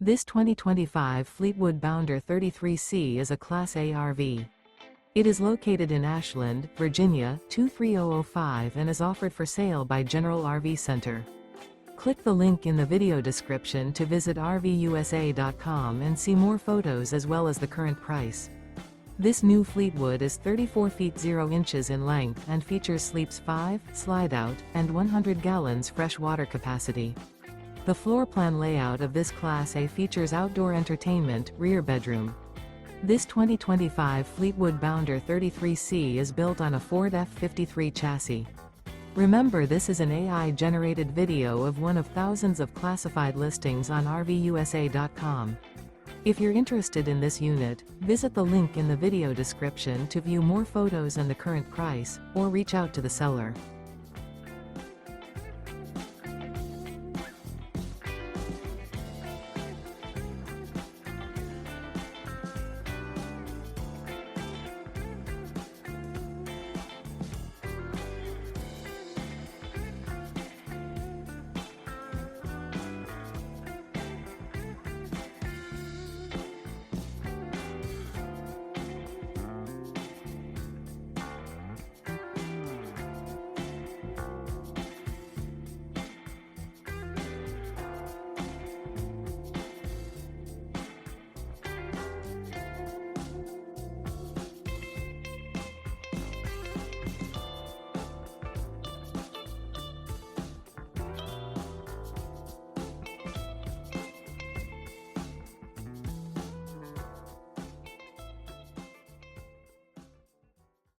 This 2025 Fleetwood Bounder 33C is a Class A RV. It is located in Ashland, Virginia, 23005 and is offered for sale by General RV Center. Click the link in the video description to visit RVUSA.com and see more photos as well as the current price. This new Fleetwood is 34 feet 0 inches in length and features sleeps 5, Slideout, and 100 gallons fresh water capacity. The floor plan layout of this Class A features outdoor entertainment, rear bedroom. This 2025 Fleetwood Bounder 33C is built on a Ford F-53 chassis. Remember, this is an AI-generated video of one of thousands of classified listings on RVUSA.com. If you're interested in this unit, visit the link in the video description to view more photos and the current price, or reach out to the seller.